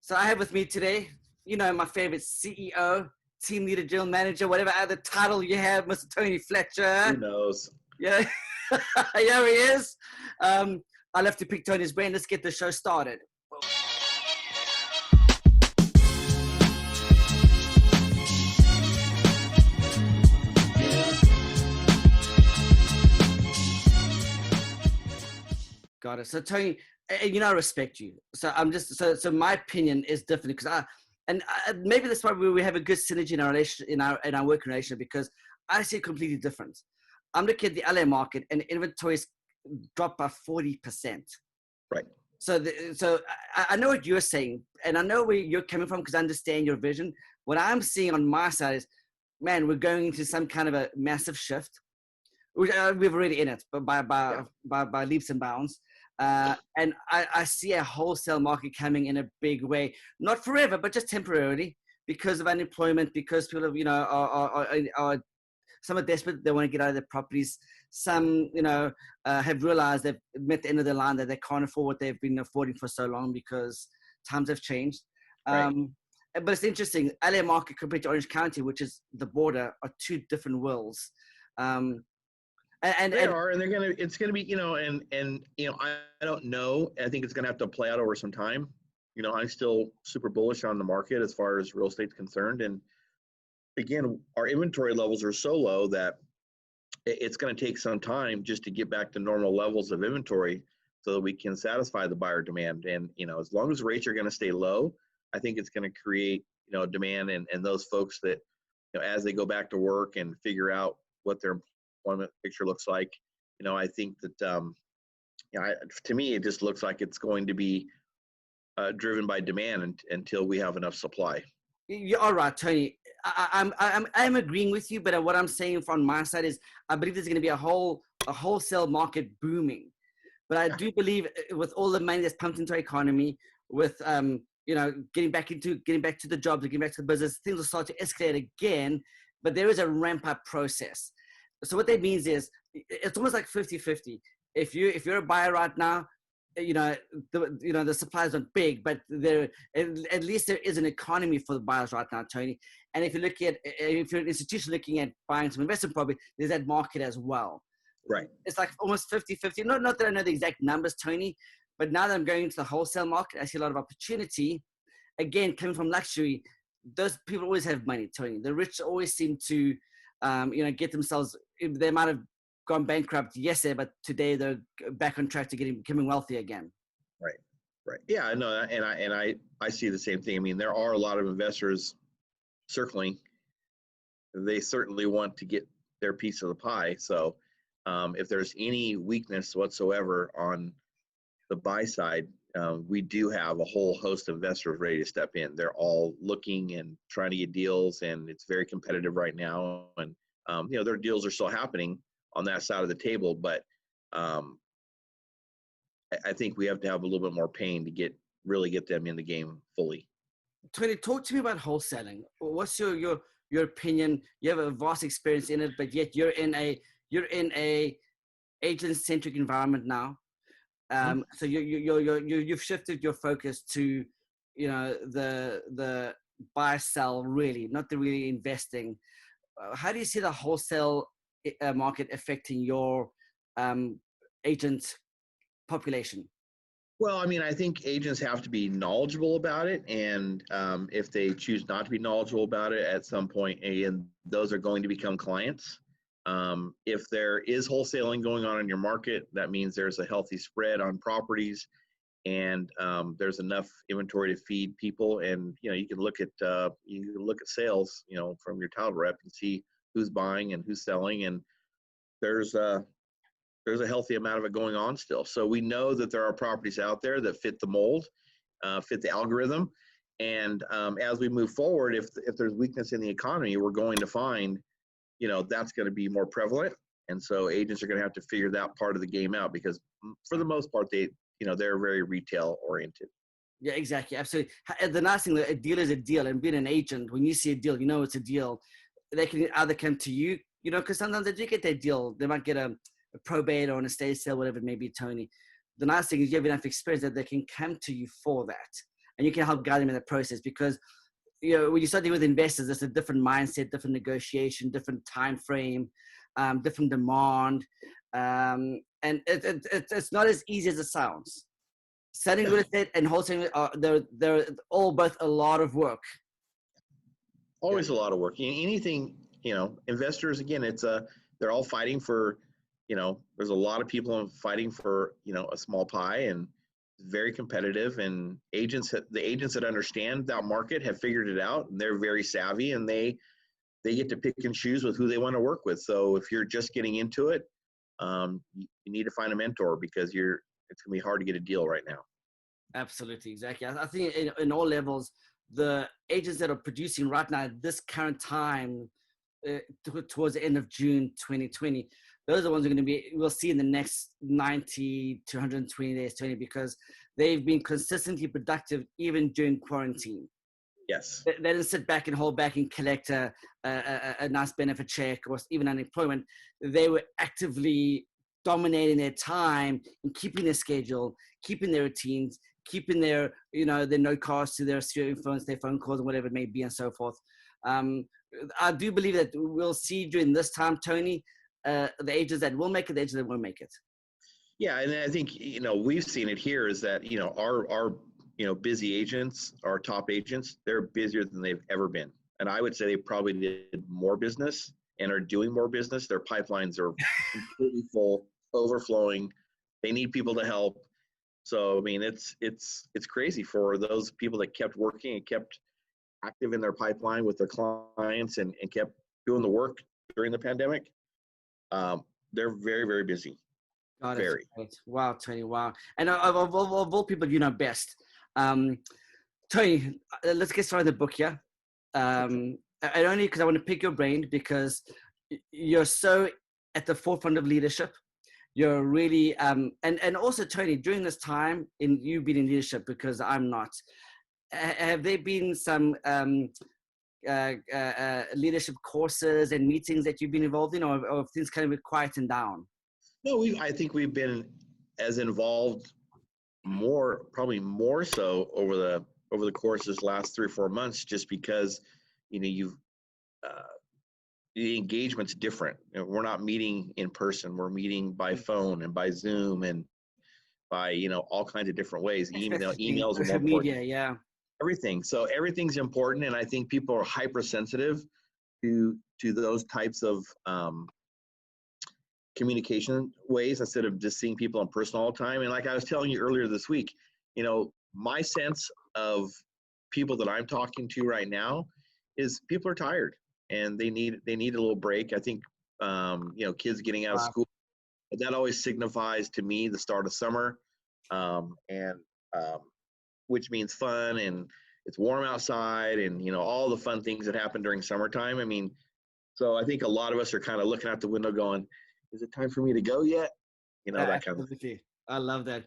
So I have with me today, my favorite CEO, team leader, general manager, whatever other title you have, Mr. Tony Fletcher. Who knows? Yeah, here he is. I'll have to pick Tony's brain. Let's get the show started. Got it. So Tony, I respect you. So I'm just so my opinion is different because maybe that's why we have a good synergy in our relation in our working relationship, because I see it completely different. I'm looking at the LA market and inventories dropped by 40%. Right. So I know what you're saying, and I know where you're coming from because I understand your vision. What I'm seeing on my side is, man, we're going into some kind of a massive shift. We've already in it, but by leaps and bounds. And I see a wholesale market coming in a big way, not forever, but just temporarily because of unemployment, because people are some are desperate, they want to get out of their properties. Some, have realized they've met the end of the line, that they can't afford what they've been affording for so long because times have changed. Right. But it's interesting, LA market compared to Orange County, which is the border, are two different worlds. And it's gonna be, I don't know. I think it's gonna have to play out over some time. I'm still super bullish on the market as far as real estate's concerned. And again, our inventory levels are so low that it's going to take some time just to get back to normal levels of inventory so that we can satisfy the buyer demand. And, as long as rates are going to stay low, I think it's going to create, demand and those folks that, as they go back to work and figure out what their employment picture looks like, I think that, to me, it just looks like it's going to be driven by demand until we have enough supply. You're all right, Tony. I'm agreeing with you, but what I'm saying from my side is I believe there's going to be a wholesale market booming. But I do believe with all the money that's pumped into our economy, with getting back to the jobs, getting back to the business, things will start to escalate again. But there is a ramp up process. So what that means is it's almost like 50-50. If you're a buyer right now, the supply is not big, but at least there is an economy for the buyers right now, Tony. And if you're an institution looking at buying some investment property, there's that market as well. Right. It's like almost 50-50. Not that I know the exact numbers, Tony, but now that I'm going into the wholesale market, I see a lot of opportunity. Again, coming from luxury, those people always have money, Tony. The rich always seem to, get themselves. They might have gone bankrupt yesterday, but today they're back on track to becoming wealthy again. Right. Yeah, I know, and I see the same thing. I mean, there are a lot of investors circling. They certainly want to get their piece of the pie. So, if there's any weakness whatsoever on the buy side, we do have a whole host of investors ready to step in. They're all looking and trying to get deals, and it's very competitive right now. And their deals are still happening on that side of the table, but I think we have to have a little bit more pain to really get them in the game fully. Tony, talk to me about wholesaling. What's your opinion? You have a vast experience in it, but yet you're in a agent-centric environment now. So you've shifted your focus to the buy sell, really, not the really investing. How do you see the wholesale market affecting your agent population? Well, I mean, I think agents have to be knowledgeable about it, and if they choose not to be knowledgeable about it at some point, and those are going to become clients. If there is wholesaling going on in your market, that means there's a healthy spread on properties, and there's enough inventory to feed people. And you can look at sales, from your title rep and see who's buying and who's selling, and there's a healthy amount of it going on still. So we know that there are properties out there that fit the mold, fit the algorithm, and as we move forward, if there's weakness in the economy, we're going to find, that's going to be more prevalent, and so agents are going to have to figure that part of the game out, because for the most part, they're very retail oriented. Yeah, exactly, absolutely. The nice thing, a deal is a deal, and being an agent, when you see a deal, it's a deal. They can either come to you, because sometimes they do get their deal. They might get a probate or an estate sale, whatever it may be, Tony. The nice thing is you have enough experience that they can come to you for that. and you can help guide them in the process. Because when you start dealing with investors, it's a different mindset, different negotiation, different time frame, different demand, and it's not as easy as it sounds. Selling real estate and wholesaling they're all both a lot of work. Always a lot of work. Anything, investors, again, they're all fighting for, there's a lot of people fighting for, a small pie, and it's very competitive, and the agents that understand that market have figured it out, and they're very savvy, and they get to pick and choose with who they want to work with. So if you're just getting into it, you need to find a mentor, because it's going to be hard to get a deal right now. Absolutely. Exactly. I think in all levels, the agents that are producing right now at this current time, towards the end of June 2020, those are the ones we'll see in the next 90 to 120 days, Tony, because they've been consistently productive even during quarantine. Yes. They didn't sit back and hold back and collect a nice benefit check or even unemployment. They were actively dominating their time and keeping their schedule, keeping their routines, keeping their note cards to their phones, their phone calls, and whatever it may be, and so forth. I do believe that we'll see during this time, Tony, the agents that will make it, the agents that won't make it. Yeah, and I think we've seen it here is that our busy agents, our top agents, they're busier than they've ever been, and I would say they probably did more business and are doing more business. Their pipelines are completely full, overflowing. They need people to help. So I mean, it's crazy for those people that kept working and kept active in their pipeline with their clients and kept doing the work during the pandemic. They're very, very busy. Very. Wow, Tony, wow. And of all people best, Tony, let's get started in the book here. And only because I want to pick your brain, because you're so at the forefront of leadership. You're really, and also, Tony, during this time, you've been in leadership, because I'm not. Have there been some leadership courses and meetings that you've been involved in, or have things kind of quietened down? No, I think we've been as involved probably more so over the course of this last 3 or 4 months, just because the engagement's different. We're not meeting in person. We're meeting by phone and by Zoom and by all kinds of different ways. Emails are more important. Media, yeah. Everything. So everything's important, and I think people are hypersensitive to those types of communication ways, instead of just seeing people in person all the time. And like I was telling you earlier this week, my sense of people that I'm talking to right now is people are tired and they need a little break. I think kids getting out of school, that always signifies to me the start of summer, which means fun, and it's warm outside, and all the fun things that happen during summertime. I mean, so I think a lot of us are kind of looking out the window going, is it time for me to go yet? That kind of thing. I love that.